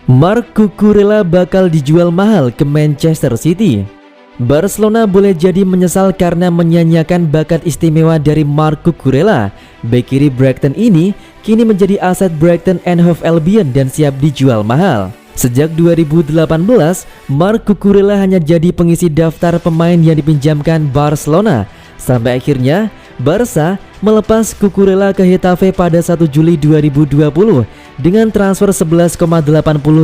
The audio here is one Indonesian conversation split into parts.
Marc Cucurella bakal dijual mahal ke Manchester City. Barcelona boleh jadi menyesal karena menyanyiakan bakat istimewa dari Marc Cucurella. Bek kiri Brighton ini kini menjadi aset Brighton and Hove Albion dan siap dijual mahal. Sejak 2018, Marc Cucurella hanya jadi pengisi daftar pemain yang dipinjamkan Barcelona, sampai akhirnya Barca melepas Cucurella ke Getafe pada 1 Juli 2020 dengan transfer 11,80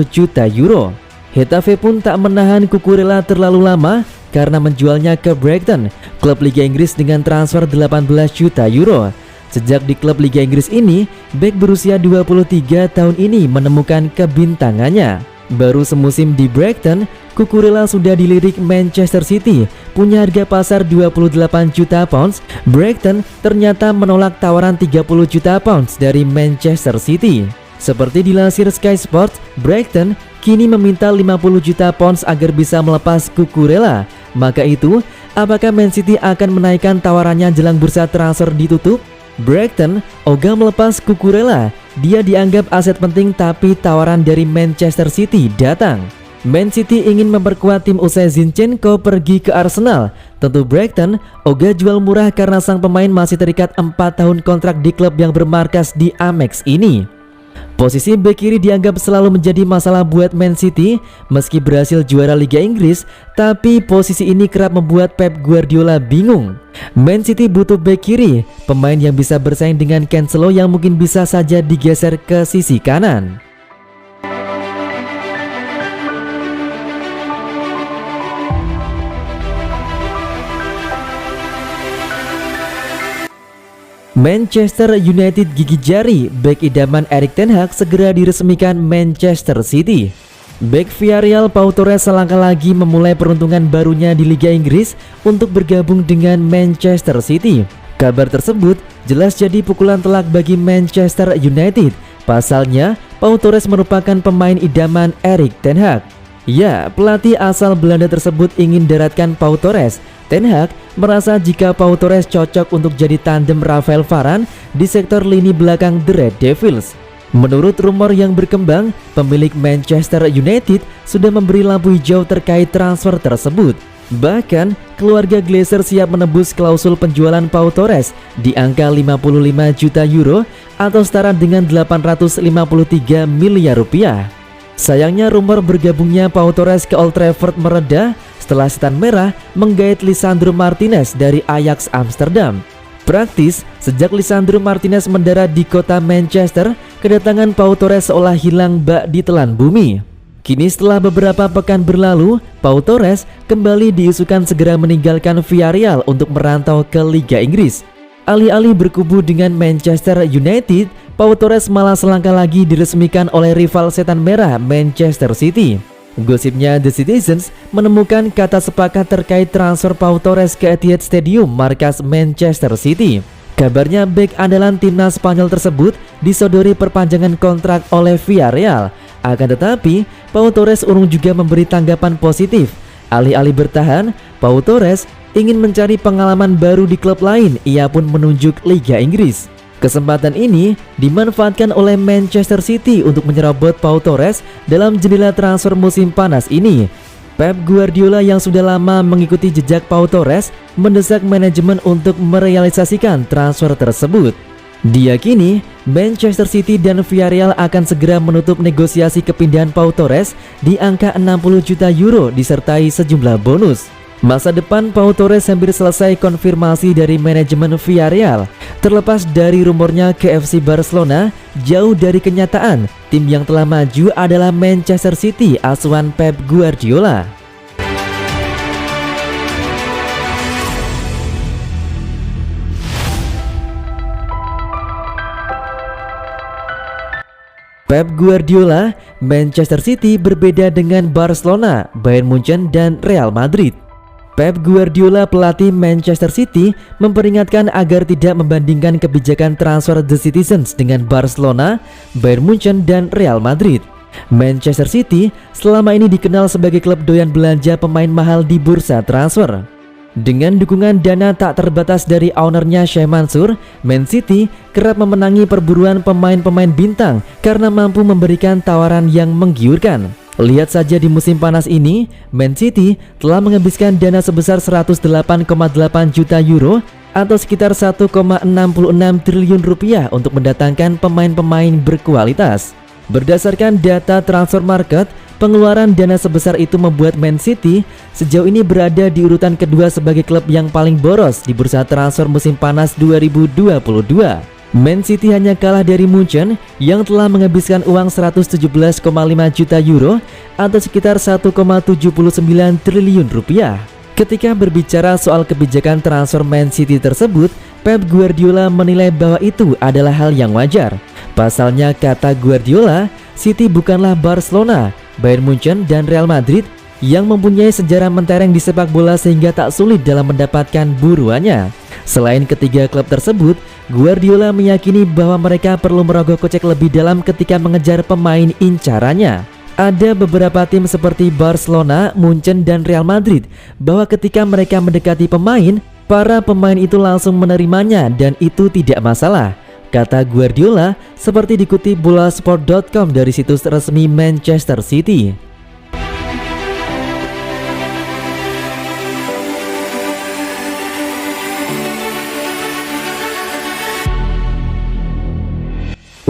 juta euro. Getafe pun tak menahan Cucurella terlalu lama karena menjualnya ke Brighton, klub Liga Inggris dengan transfer 18 juta euro. Sejak di klub Liga Inggris ini, bek berusia 23 tahun ini menemukan kebintangannya. Baru semusim di Brighton, Cucurella sudah dilirik Manchester City, punya harga pasar 28 juta pounds. Brighton ternyata menolak tawaran 30 juta pounds dari Manchester City. Seperti dilansir Sky Sports, Brighton kini meminta 50 juta pounds agar bisa melepas Cucurella. Maka itu, apakah Man City akan menaikkan tawarannya jelang bursa transfer ditutup? Brighton ogah melepas Cucurella. Dia dianggap aset penting, tapi tawaran dari Manchester City datang. Man City ingin memperkuat tim usai Zinchenko pergi ke Arsenal. Tentu Brighton ogah jual murah karena sang pemain masih terikat 4 tahun kontrak di klub yang bermarkas di Amex ini. Posisi bek kiri dianggap selalu menjadi masalah buat Man City. Meski berhasil juara Liga Inggris, tapi posisi ini kerap membuat Pep Guardiola bingung. Man City butuh bek kiri, pemain yang bisa bersaing dengan Cancelo yang mungkin bisa saja digeser ke sisi kanan. Manchester United gigi jari, bek idaman Erik ten Hag segera diresmikan Manchester City. Bek Villarreal Pau Torres selangkah lagi memulai peruntungan barunya di Liga Inggris untuk bergabung dengan Manchester City. Kabar tersebut jelas jadi pukulan telak bagi Manchester United. Pasalnya, Pau Torres merupakan pemain idaman Erik ten Hag. Ya, pelatih asal Belanda tersebut ingin daratkan Pau Torres. Ten Hag merasa jika Pau Torres cocok untuk jadi tandem Rafael Varane di sektor lini belakang The Red Devils. Menurut rumor yang berkembang, pemilik Manchester United sudah memberi lampu hijau terkait transfer tersebut. Bahkan, keluarga Glazer siap menebus klausul penjualan Pau Torres di angka 55 juta euro atau setara dengan 853 miliar rupiah. Sayangnya rumor bergabungnya Pau Torres ke Old Trafford mereda setelah Setan Merah menggait Lisandro Martinez dari Ajax Amsterdam. Praktis, sejak Lisandro Martinez mendarat di kota Manchester, kedatangan Pau Torres seolah hilang bak ditelan bumi. Kini setelah beberapa pekan berlalu, Pau Torres kembali diisukan segera meninggalkan Villarreal untuk merantau ke Liga Inggris. Alih-alih berkubu dengan Manchester United, Pau Torres malah selangkah lagi diresmikan oleh rival Setan Merah Manchester City. Gosipnya The Citizens menemukan kata sepakat terkait transfer Pau Torres ke Etihad Stadium markas Manchester City. Kabarnya bek andalan timnas Spanyol tersebut disodori perpanjangan kontrak oleh Villarreal. Akan tetapi, Pau Torres urung juga memberi tanggapan positif. Alih-alih bertahan, Pau Torres ingin mencari pengalaman baru di klub lain. Ia pun menunjuk Liga Inggris. Kesempatan ini dimanfaatkan oleh Manchester City untuk menyerobot Pau Torres dalam jendela transfer musim panas ini. Pep Guardiola yang sudah lama mengikuti jejak Pau Torres mendesak manajemen untuk merealisasikan transfer tersebut. Diyakini Manchester City dan Villarreal akan segera menutup negosiasi kepindahan Pau Torres di angka 60 juta euro disertai sejumlah bonus. Masa depan Pau Torres hampir selesai konfirmasi dari manajemen Villarreal. Terlepas dari rumornya ke FC Barcelona, jauh dari kenyataan, tim yang telah maju adalah Manchester City asuhan Pep Guardiola. Pep Guardiola, Manchester City berbeda dengan Barcelona, Bayern Munchen, dan Real Madrid. Pep Guardiola, pelatih Manchester City, memperingatkan agar tidak membandingkan kebijakan transfer The Citizens dengan Barcelona, Bayern Munchen, dan Real Madrid. Manchester City selama ini dikenal sebagai klub doyan belanja pemain mahal di bursa transfer. Dengan dukungan dana tak terbatas dari ownernya Sheikh Mansur, Man City kerap memenangi perburuan pemain-pemain bintang karena mampu memberikan tawaran yang menggiurkan. Lihat saja di musim panas ini, Man City telah menghabiskan dana sebesar 108,8 juta euro atau sekitar 1,66 triliun rupiah untuk mendatangkan pemain-pemain berkualitas. Berdasarkan data transfer market, pengeluaran dana sebesar itu membuat Man City sejauh ini berada di urutan kedua sebagai klub yang paling boros di bursa transfer musim panas 2022. Man City hanya kalah dari Munchen yang telah menghabiskan uang 117,5 juta euro atau sekitar 1,79 triliun rupiah. Ketika berbicara soal kebijakan transfer Man City tersebut, Pep Guardiola menilai bahwa itu adalah hal yang wajar. Pasalnya, kata Guardiola, City bukanlah Barcelona, Bayern Munchen, dan Real Madrid yang mempunyai sejarah mentereng di sepak bola sehingga tak sulit dalam mendapatkan buruannya. Selain ketiga klub tersebut, Guardiola meyakini bahwa mereka perlu merogoh kocek lebih dalam ketika mengejar pemain incarannya. Ada beberapa tim seperti Barcelona, Munchen, dan Real Madrid bahwa ketika mereka mendekati pemain, para pemain itu langsung menerimanya dan itu tidak masalah, kata Guardiola seperti dikutip bolasport.com dari situs resmi Manchester City.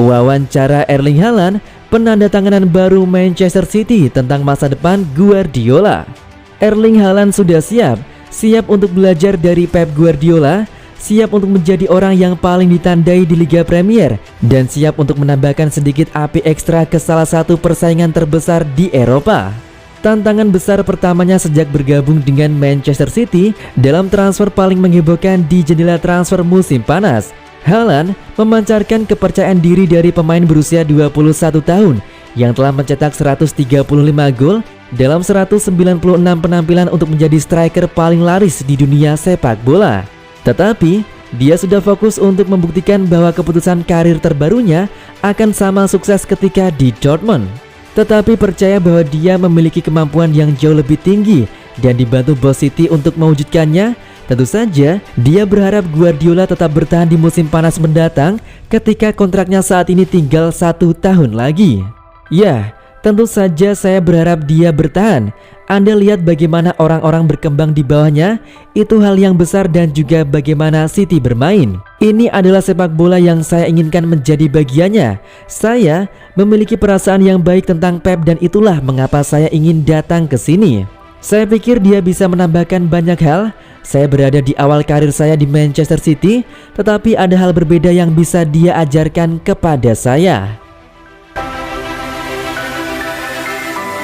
Wawancara Erling Haaland, penandatanganan baru Manchester City tentang masa depan Guardiola. Erling Haaland sudah siap untuk belajar dari Pep Guardiola, siap untuk menjadi orang yang paling ditandai di Liga Premier, dan siap untuk menambahkan sedikit api ekstra ke salah satu persaingan terbesar di Eropa. Tantangan besar pertamanya sejak bergabung dengan Manchester City dalam transfer paling menghebohkan di jendela transfer musim panas. Haaland memancarkan kepercayaan diri dari pemain berusia 21 tahun yang telah mencetak 135 gol dalam 196 penampilan untuk menjadi striker paling laris di dunia sepak bola. Tetapi, dia sudah fokus untuk membuktikan bahwa keputusan karir terbarunya akan sama sukses ketika di Dortmund. Tetapi percaya bahwa dia memiliki kemampuan yang jauh lebih tinggi dan dibantu bos City untuk mewujudkannya. Tentu saja, dia berharap Guardiola tetap bertahan di musim panas mendatang ketika kontraknya saat ini tinggal 1 tahun lagi. Ya, tentu saja saya berharap dia bertahan. Anda lihat bagaimana orang-orang berkembang di bawahnya, itu hal yang besar, dan juga bagaimana City bermain. Ini adalah sepak bola yang saya inginkan menjadi bagiannya. Saya memiliki perasaan yang baik tentang Pep dan itulah mengapa saya ingin datang ke sini. Saya pikir dia bisa menambahkan banyak hal. Saya berada di awal karir saya di Manchester City, tetapi ada hal berbeda yang bisa dia ajarkan kepada saya.